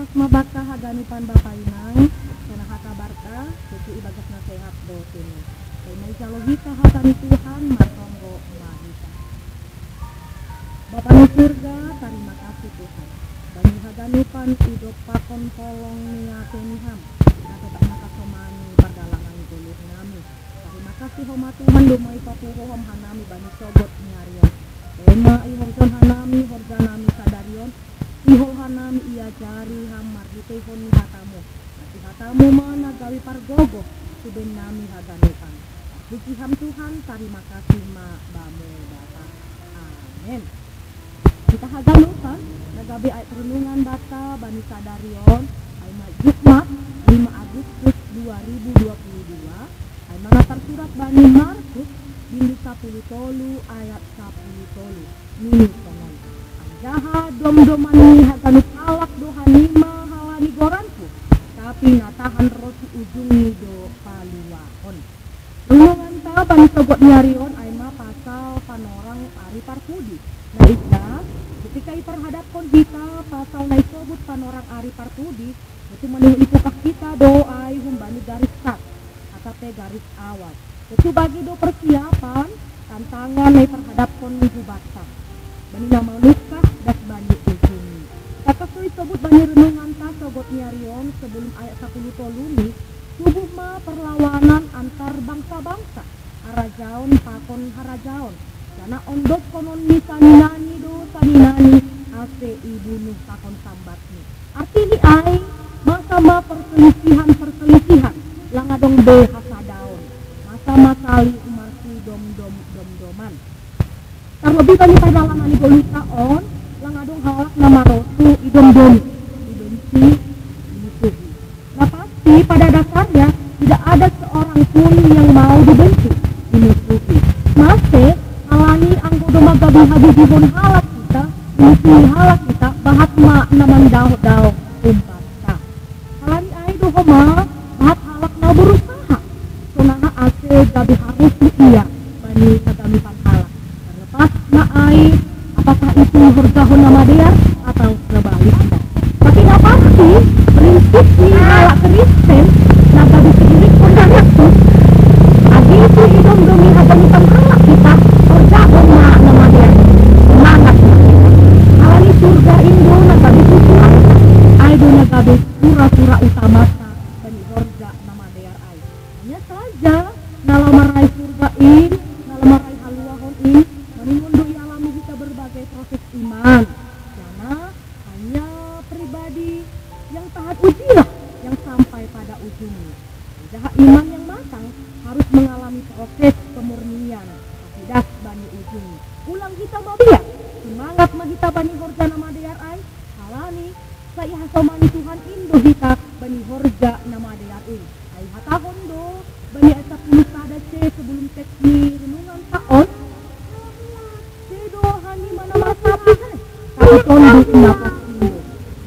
Atas mabaka haganupan bapainang kana hakabarta suci ibagas na sehat do sini. Kay may salohita hagani Tuhan martonggo mahita. Bapa ni surga, terima kasih Tuhan. Bani haganupan hidup pakon tolong niakeniham. Atau tak nakasomani perdalangan guluh nami. Terima kasih homa Tuhan dumai papuho hom hanami bani sogot nyarion. Tema ihorjan hanami horjan nami sadarion. Iho hanami ia jari hamar ditehon hatamu. Nasi hatamu mana gawi pargogo suben nami haganupan. Suci ham Tuhan, terima kasih ma bamu Bapa. Amin. Kita haganupan nagabi ay perlungan bata bani sadarion ay Jumat 5 Agustus 2022 ay mana tersurat bani Markus bindu 10 tolu ayat 10 tolu mini konon anjaha dom-doman ni haganut halak dohanima hawani goranku tapi natahan roti ujung ni do paluahon renungan ta bani sogot nyarion ay ma pasal panorang ari parpudi nah ika ketika iperhadapkan kita pasal na isobut panorang ari parpudi itu menilipukah kita doa humbani garis kat atau garis awal itu bagi do persiapan tantangan na iperhadapkan minggu bata bani nama lukah das bani ujungi kata so isobut bani renungan ta sogot nyarion sebelum ayat 10 tolumi tubuh ma perlawanan antar bangsa-bangsa harajaon pakon harajaon karena ondok konon ni saninani do saninani ase ibunuh pakon sambatni arti ai masa perselisihan langadong be hasadaon masa kali umarsi dom-doman terlebih bani perdalangan ni golutaon langadong halak nama rosu idom-domi ibenci dimusuhi nah pasti pada dasarnya tidak ada seorang pun yang mau dibenci dimusuhi masih alani anggodo magabi habibibon halak kita musuhi halak kita bahat ma naman daw umpata alani ay do homa bahat halak na berusaha sonaha ase gabi harus iya bani kagamipan halak terlepas na ay apakah itu hurgahon nama dia atau sebaliknya tapi na pasti prinsip ni halak Kristen na gabi sendiri kondanatu agi itu hidom domi hagamipan halak kita hurgahon na nama dia semangat alani surga indo na gabi tutuan ay do na gabi pura-pura utamata bani horja nama dia ay hanya saja nalamarai surga in nalamarai haluahon in maningon do alami kita berbagai proses iman karena hanya pribadi yang taat ujilah yang sampai pada ujungnya jahat iman yang matang harus mengalami proses pemurnian akidah bani ujungnya ulang kita mau dia semangat mahita bani horja nama dia ay halani saya hasomani Tuhan indo hita bani horja nama dia ay hatahon do bani asa pulusada ce sebelum tekni renungan taon sedo hani mana masapi tapi tondo inapas indo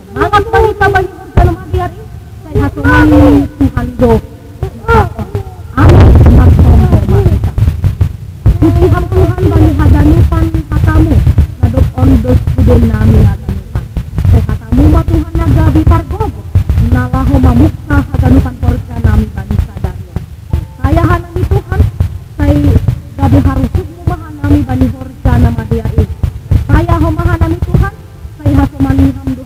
semangat mahita bani horja nama dia saya hasomani Tuhan do amin martombo mahita suci ham Tuhan bani haganupan hatamu nadok ondos kudel nami haganupan saya hatamu ma Tuhan nagabi pargogo nalaho mamukta haganupan porja nami bani sadaryo saya hanami Tuhan saya gabi harusuk mahanami bani horja nama dia saya homahanami Tuhan saya hasomani hamdu